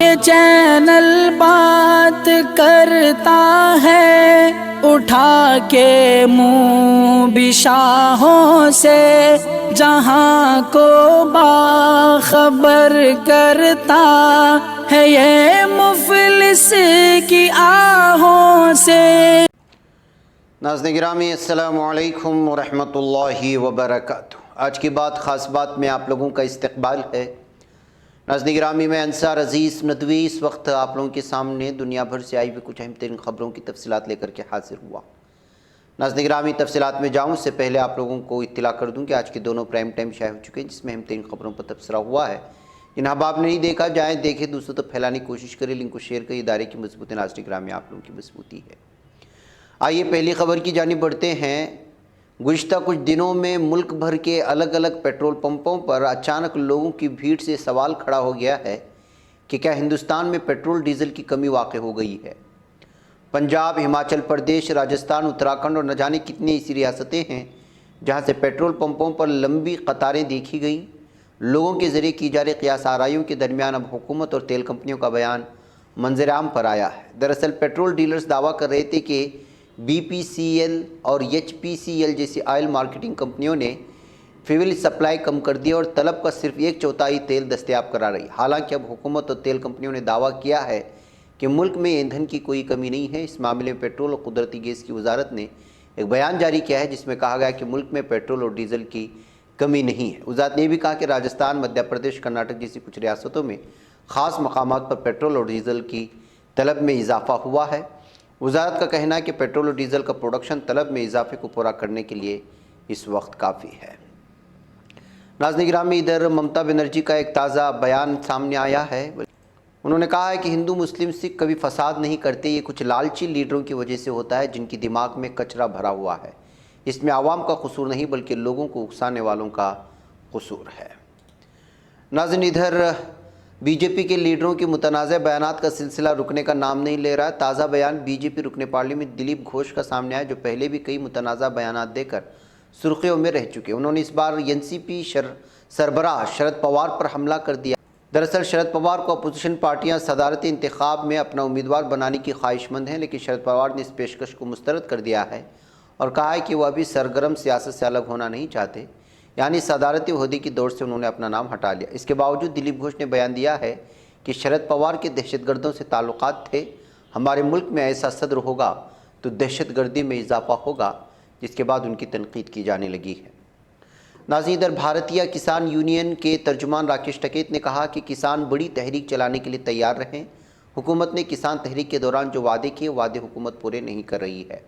یہ چینل بات کرتا ہے اٹھا کے منہ بشاہوں سے، جہاں کو باخبر کرتا ہے یہ مفلس کی آہوں سے۔ ناظرین گرامی السلام علیکم ورحمۃ اللہ وبرکاتہ۔ آج کی بات خاص بات میں آپ لوگوں کا استقبال ہے۔ ناظرین گرامی میں انصار عزیز ندوی اس وقت آپ لوگوں کے سامنے دنیا بھر سے آئی ہوئی کچھ اہم ترین خبروں کی تفصیلات لے کر کے حاضر ہوا۔ ناظرین گرامی تفصیلات میں جاؤں سے پہلے آپ لوگوں کو اطلاع کر دوں کہ آج کے دونوں پرائم ٹائم شائع ہو چکے ہیں جس میں اہم ترین خبروں پر تبصرہ ہوا ہے۔ جن احباب نے نہیں دیکھا جائیں دیکھیں، دوسروں تک پھیلانے کی کوشش کریں، لنک کو شیئر کریں۔ ادارے کی مضبوطی ناظرین گرامی آپ لوگوں کی مضبوطی ہے۔ آئیے پہلی خبر کی جانب بڑھتے ہیں۔ گزشتہ کچھ دنوں میں ملک بھر کے الگ الگ پیٹرول پمپوں پر اچانک لوگوں کی بھیڑ سے سوال کھڑا ہو گیا ہے کہ کیا ہندوستان میں پیٹرول ڈیزل کی کمی واقع ہو گئی ہے؟ پنجاب، ہماچل پردیش، راجستھان، اتراکھنڈ اور نہ جانے کتنی ایسی ریاستیں ہیں جہاں سے پیٹرول پمپوں پر لمبی قطاریں دیکھی گئیں۔ لوگوں کے ذریعے کی جا رہی قیاس آرائیوں کے درمیان اب حکومت اور تیل کمپنیوں کا بیان منظر عام پر آیا ہے۔ دراصل پیٹرول ڈیلرز دعویٰ کر رہے تھے کہ بی پی سی ایل اور ایچ پی سی ایل جیسی آئل مارکیٹنگ کمپنیوں نے فیول سپلائی کم کر دی اور طلب کا صرف 1/4 تیل دستیاب کرا رہی۔ حالانکہ اب حکومت اور تیل کمپنیوں نے دعویٰ کیا ہے کہ ملک میں ایندھن کی کوئی کمی نہیں ہے۔ اس معاملے میں پیٹرول اور قدرتی گیس کی وزارت نے ایک بیان جاری کیا ہے جس میں کہا گیا کہ ملک میں پیٹرول اور ڈیزل کی کمی نہیں ہے۔ وزارت نے یہ بھی کہا کہ راجستھان، مدھیہ پردیش، کرناٹک جیسی کچھ ریاستوں میں خاص مقامات پر پیٹرول اور ڈیزل کی طلب میں اضافہ ہوا ہے۔ وزارت کا کہنا ہے کہ پیٹرول اور ڈیزل کا پروڈکشن طلب میں اضافے کو پورا کرنے کے لیے اس وقت کافی ہے۔ ناظرین گرامی ادھر ممتا بنرجی کا ایک تازہ بیان سامنے آیا ہے۔ انہوں نے کہا ہے کہ ہندو مسلم سکھ کبھی فساد نہیں کرتے، یہ کچھ لالچی لیڈروں کی وجہ سے ہوتا ہے جن کی دماغ میں کچرا بھرا ہوا ہے۔ اس میں عوام کا قصور نہیں بلکہ لوگوں کو اکسانے والوں کا قصور ہے۔ ناظرین ادھر بی جے پی کے لیڈروں کے متنازع بیانات کا سلسلہ رکنے کا نام نہیں لے رہا ہے۔ تازہ بیان بی جے پی رکن پارلیمنٹ دلیپ گھوش کا سامنے آیا جو پہلے بھی کئی متنازع بیانات دے کر سرخیوں میں رہ چکے۔ انہوں نے اس بار این سی پی سربراہ شرد پوار پر حملہ کر دیا۔ دراصل شرد پوار کو اپوزیشن پارٹیاں صدارتی انتخاب میں اپنا امیدوار بنانے کی خواہش مند ہیں، لیکن شرد پوار نے اس پیشکش کو مسترد کر دیا ہے اور کہا ہے کہ وہ ابھی سرگرم سیاست سے الگ ہونا نہیں چاہتے، یعنی صدارتی عہدے کی دوڑ سے انہوں نے اپنا نام ہٹا لیا۔ اس کے باوجود دلیپ گھوش نے بیان دیا ہے کہ شرد پوار کے دہشت گردوں سے تعلقات تھے۔ ہمارے ملک میں ایسا صدر ہوگا تو دہشت گردی میں اضافہ ہوگا، جس کے بعد ان کی تنقید کی جانے لگی ہے۔ ناظرین ادھر بھارتیہ کسان یونین کے ترجمان راکیش ٹکیت نے کہا کہ کسان بڑی تحریک چلانے کے لیے تیار رہیں۔ حکومت نے کسان تحریک کے دوران جو وعدے کیے وعدے حکومت پورے نہیں کر رہی ہے۔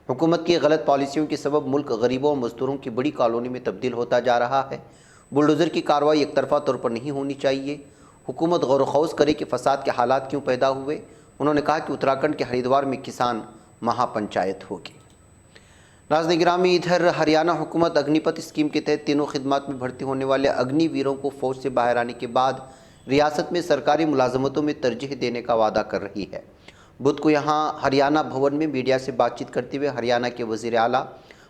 حکومت کی غلط پالیسیوں کے سبب ملک غریبوں اور مزدوروں کی بڑی کالونی میں تبدیل ہوتا جا رہا ہے۔ بلڈوزر کی کارروائی ایک طرفہ طور پر نہیں ہونی چاہیے۔ حکومت غور و خوض کرے کہ فساد کے حالات کیوں پیدا ہوئے۔ انہوں نے کہا کہ اتراکھنڈ کے ہریدوار میں کسان مہا پنچایت ہوگی۔ ناظرین گرامی ادھر ہریانہ حکومت اگنی پتھ اسکیم کے تحت تینوں خدمات میں بھرتی ہونے والے اگنی ویروں کو فوج سے باہر آنے کے بعد ریاست میں سرکاری ملازمتوں میں ترجیح دینے کا وعدہ کر رہی ہے۔ بدھ کو یہاں ہریانہ بھون میں میڈیا سے بات چیت کرتے ہوئے ہریانہ کے وزیر اعلیٰ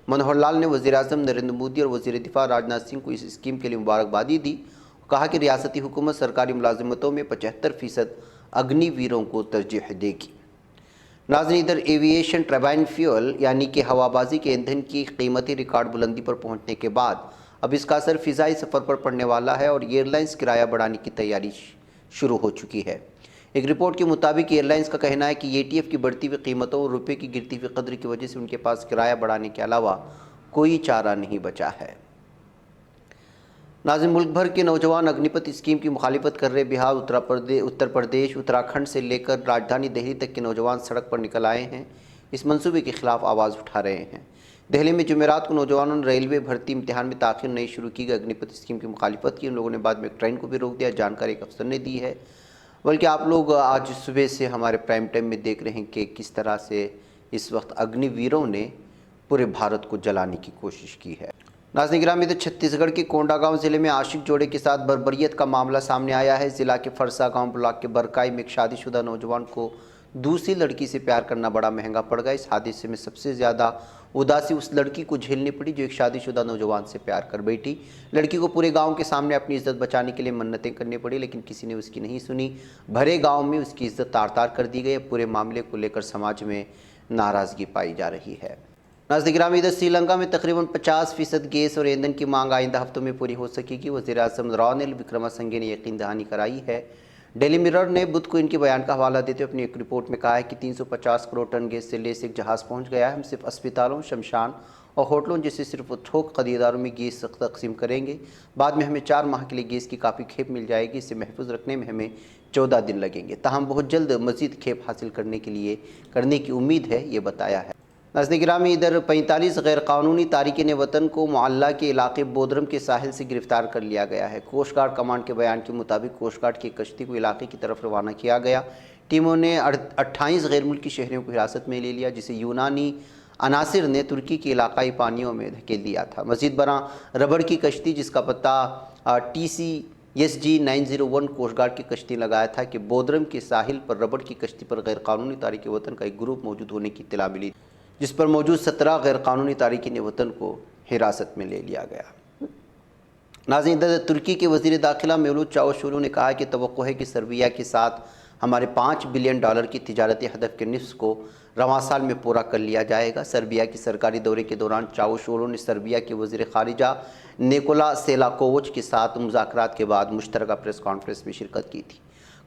منوہر لال نے وزیر اعظم نریندر مودی اور وزیر دفاع راجناتھ سنگھ کو اس اسکیم کے لیے مبارکبادی دی۔ کہا کہ ریاستی حکومت سرکاری ملازمتوں میں 75% اگنی ویروں کو ترجیح دے گی۔ ناظرین ادھر ایوییشن ٹربائن فیول یعنی کہ ہوا بازی کے ایندھن کی قیمتی ریکارڈ بلندی پر پہنچنے کے بعد اب اس کا اثر فضائی سفر پر پڑنے والا ہے اور ایئر لائنز کرایہ بڑھانے کی تیاری شروع ہو چکی ہے۔ ایک رپورٹ کے مطابق ایئر لائنز کا کہنا ہے کہ اے ٹی ایف کی بڑھتی ہوئی قیمتوں اور روپے کی گرتی ہوئی قدر کی وجہ سے ان کے پاس کرایہ بڑھانے کے علاوہ کوئی چارہ نہیں بچا ہے۔ ناظرین ملک بھر کے نوجوان اگنی پتھ اسکیم کی مخالفت کر رہے بہار، اتر پردیش، اتراکھنڈ سے لے کر راجدھانی دہلی تک کے نوجوان سڑک پر نکل آئے ہیں، اس منصوبے کے خلاف آواز اٹھا رہے ہیں۔ دہلی میں جمعرات کو نوجوانوں نے ریلوے بھرتی امتحان میں تاخیر نہیں شروع کی گئی اگنی پتھ اسکیم کی مخالفت کی۔ ان لوگوں نے بعد میں ایک ٹرین کو بھی روک دیا، جانکاری ایک افسر نے دی ہے۔ بلکہ آپ لوگ آج صبح سے ہمارے پرائم ٹائم میں دیکھ رہے ہیں کہ کس طرح سے اس وقت اگنی ویروں نے پورے بھارت کو جلانے کی کوشش کی ہے۔ ناظرین گرامی ادھر چھتیس گڑھ کے کونڈا گاؤں ضلع میں عاشق جوڑے کے ساتھ بربریت کا معاملہ سامنے آیا ہے۔ ضلع کے فرسا گاؤں بلاک کے برکائی میں ایک شادی شدہ نوجوان کو دوسری لڑکی سے پیار کرنا بڑا مہنگا پڑ گیا۔ اس حادثے میں سب سے زیادہ اداسی اس لڑکی کو جھیلنی پڑی جو ایک شادی شدہ نوجوان سے پیار کر بیٹھی۔ لڑکی کو پورے گاؤں کے سامنے اپنی عزت بچانے کے لیے منتیں کرنی پڑی، لیکن کسی نے اس کی نہیں سنی۔ بھرے گاؤں میں اس کی عزت تار تار کر دی گئی۔ پورے معاملے کو لے کر سماج میں ناراضگی پائی جا رہی ہے۔ ناظرین گرامی، ادھر سری لنکا میں تقریباً 50% گیس اور ایندھن کی مانگ آئندہ ہفتوں میں پوری ہو سکے گی۔ وزیر اعظم رانیل وکرمسنگھے نے یقین دہانی کرائی ہے۔ ڈیلی مرر نے بدھ کو ان کے بیان کا حوالہ دیتے ہوئے اپنی ایک رپورٹ میں کہا ہے کہ 350 کروڑ ٹن گیس سے لیس ایک جہاز پہنچ گیا ہے۔ ہم صرف اسپتالوں، شمشان اور ہوٹلوں جیسے صرف تھوک خریداروں میں گیس تقسیم کریں گے۔ بعد میں ہمیں 4 ماہ کے لیے گیس کی کافی کھیپ مل جائے گی۔ اسے محفوظ رکھنے میں ہمیں 14 دن لگیں گے، تاہم بہت جلد مزید کھیپ حاصل کرنے کی امید ہے، یہ بتایا ہے۔ ناظرین گرامی، ادھر 45 غیر قانونی تارکین وطن کو معلّہ کے علاقے بودرم کے ساحل سے گرفتار کر لیا گیا ہے۔ کوسٹ گارڈ کمانڈ کے بیان کے مطابق کوسٹ گارڈ کی کشتی کو علاقے کی طرف روانہ کیا گیا۔ ٹیموں نے 28 غیر ملکی شہریوں کو حراست میں لے لیا، جسے یونانی عناصر نے ترکی کے علاقائی پانیوں میں دھکیل دیا تھا۔ مزید برآں ربڑ کی کشتی جس کا پتہ TCSG 901 کوسٹ گارڈ کی کشتی لگایا تھا کہ بودرم کے ساحل پر ربڑ کی کشتی پر غیر قانونی تارکین وطن کا ایک گروپ موجود ہونے کی اطلاع ملی، جس پر موجود 17 غیر قانونی تارکین وطن کو حراست میں لے لیا گیا۔ ناظرین، ترکی کے وزیر داخلہ میولوت چاوشولو نے کہا کہ توقع ہے کہ سربیا کے ساتھ ہمارے $5 بلین کی تجارتی ہدف کے نصف کو رواں سال میں پورا کر لیا جائے گا۔ سربیا کے سرکاری دورے کے دوران چاوشولو نے سربیا کے وزیر خارجہ نیکولا سیلاکووچ کے ساتھ مذاکرات کے بعد مشترکہ پریس کانفرنس میں شرکت کی تھی۔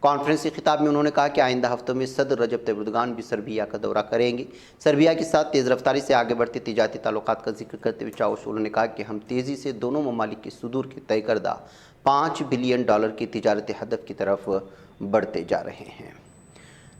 کانفرنس کے خطاب میں انہوں نے کہا کہ آئندہ ہفتوں میں صدر رجب طیب اردوغان بھی سربیا کا دورہ کریں گے۔ سربیا کے ساتھ تیز رفتاری سے آگے بڑھتے تجارتی تعلقات کا ذکر کرتے ہوئے چاوشولو نے کہا کہ ہم تیزی سے دونوں ممالک کے صدور کے طے کردہ $5 بلین کی تجارتی ہدف کی طرف بڑھتے جا رہے ہیں۔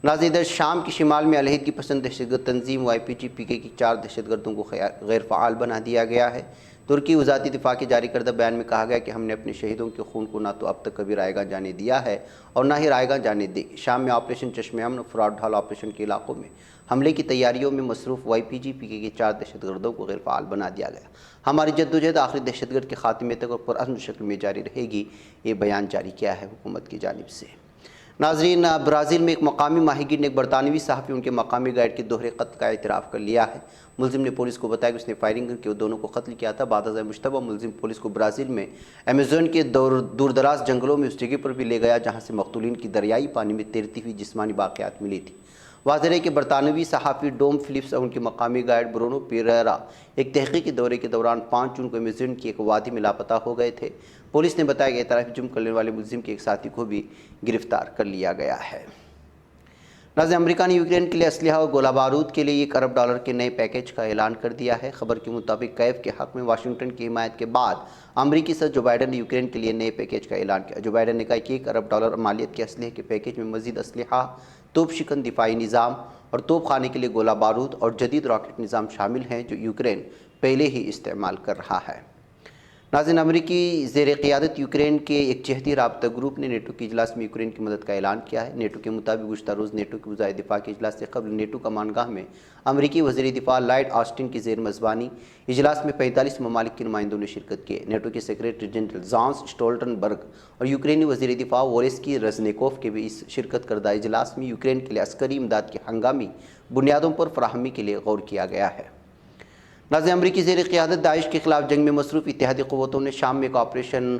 ناظرین، ادھر شام کے شمال میں علیحدگی پسند دہشت گرد تنظیم YPG PK کی 4 دہشت گردوں کو غیر فعال بنا دیا گیا ہے۔ ترکی وزارت دفاع کے جاری کردہ بیان میں کہا گیا کہ ہم نے اپنے شہیدوں کے خون کو نہ تو اب تک کبھی رائیگاں جانے دیا ہے اور نہ ہی رائیگاں جانے دیں گے۔ شام میں آپریشن چشم امن اور فراڈ ڈھال آپریشن کے علاقوں میں حملے کی تیاریوں میں مصروف YPG PK کے 4 دہشت گردوں کو غیر فعال بنا دیا گیا۔ ہماری جدوجہد آخری دہشت گرد کے خاتمے تک اور پرامن شکل میں جاری رہے گی، یہ بیان جاری کیا ہے حکومت کی جانب سے۔ ناظرین، برازیل میں ایک مقامی ماہی گیر نے ایک برطانوی صحافی ان کے مقامی گائیڈ کے دوہرے قتل کا اعتراف کر لیا ہے۔ ملزم نے پولیس کو بتایا کہ اس نے فائرنگ کر کے وہ دونوں کو قتل کیا تھا۔ بعد ازاں مشتبہ ملزم پولیس کو برازیل میں ایمیزون کے دور دراز جنگلوں میں اس جگہ پر بھی لے گیا جہاں سے مقتولین کی دریائی پانی میں تیرتی ہوئی جسمانی باقیات ملی تھی۔ واضح ہے کہ برطانوی صحافی ڈوم فلپس اور ان کے مقامی گائیڈ برونو پیریرا ایک تحقیقی دورے کے دوران 5 جون کو ایمیزون کی ایک وادی میں لاپتہ ہو گئے تھے۔ پولیس نے بتایا کہ اعتراف جرم کرنے والے ملزم کے ایک ساتھی کو بھی گرفتار کر لیا گیا ہے۔ ناظرین، امریکہ نے یوکرین کے لیے اسلحہ اور گولہ بارود کے لیے $1 ارب کے نئے پیکیج کا اعلان کر دیا ہے۔ خبر کے مطابق کیف کے حق میں واشنگٹن کی حمایت کے بعد امریکی صدر جو بائیڈن نے یوکرین کے لیے نئے پیکیج کا اعلان کیا۔ جو بائیڈن نے کہا کہ $1 ارب مالیت کے اسلحے کے پیکیج میں مزید اسلحہ، توپ شکن دفاعی نظام اور توپ خانے کے لیے گولہ بارود اور جدید راکٹ نظام شامل ہیں جو یوکرین پہلے ہی استعمال کر رہا ہے۔ ناظرین، امریکی زیر قیادت یوکرین کے ایک جہتی رابطہ گروپ نے نیٹو کے اجلاس میں یوکرین کی مدد کا اعلان کیا ہے۔ نیٹو کے مطابق گزشتہ روز نیٹو کے وزرائے دفاع کے اجلاس سے قبل نیٹو کمانگاہ میں امریکی وزیر دفاع لائیڈ آسٹن کی زیر میزبانی اجلاس میں 45 ممالک کے نمائندوں نے شرکت کی۔ نیٹو کے سیکریٹری جنرل زانس اسٹولٹنبرگ اور یوکرینی وزیر دفاع ووریسکی رزنیکوف کے بھی اس شرکت کردہ اجلاس میں یوکرین کے لیے عسکری امداد کی ہنگامی بنیادوں پر فراہمی کے لیے غور کیا گیا ہے۔ ناظرین، امریکی زیر قیادت داعش کے خلاف جنگ میں مصروف اتحادی قوتوں نے شام میں ایک آپریشن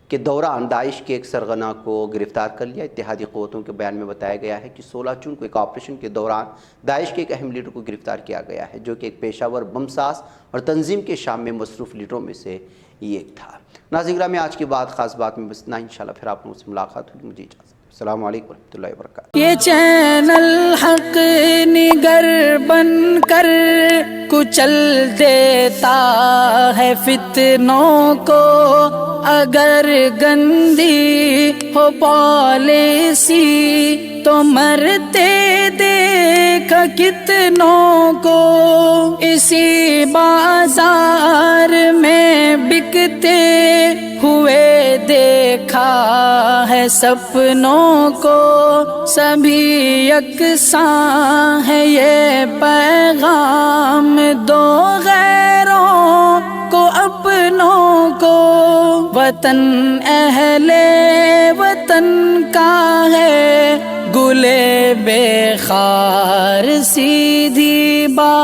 کے دوران داعش کے ایک سرغنہ کو گرفتار کر لیا۔ اتحادی قوتوں کے بیان میں بتایا گیا ہے کہ 16 جون کو ایک آپریشن کے دوران داعش کے ایک اہم لیڈر کو گرفتار کیا گیا ہے جو کہ ایک پیشہ ور بم ساز اور تنظیم کے شام میں مصروف لیڈروں میں سے ایک تھا۔ ناظرین گرامی، آج کی بات خاص بات میں بس اتنا، انشاءاللہ پھر آپ لوگوں سے ملاقات ہوگی۔ مجھے اجازت۔ السلام علیکم ورحمۃ اللہ وبرکاتہ۔ یہ چینل حق نگر بن کر کچل دیتا ہے فتنوں کو، اگر گندی ہو پالیسی تو مرتے دیکھا کتنوں کو، اسی بازار میں بکتے ہوئے دیکھا ہے سپنوں کو، سبھی یکساں ہے یہ پیغام دو غیروں کو اپنوں کو، وطن اہل وطن کا ہے پھولے بے خار سی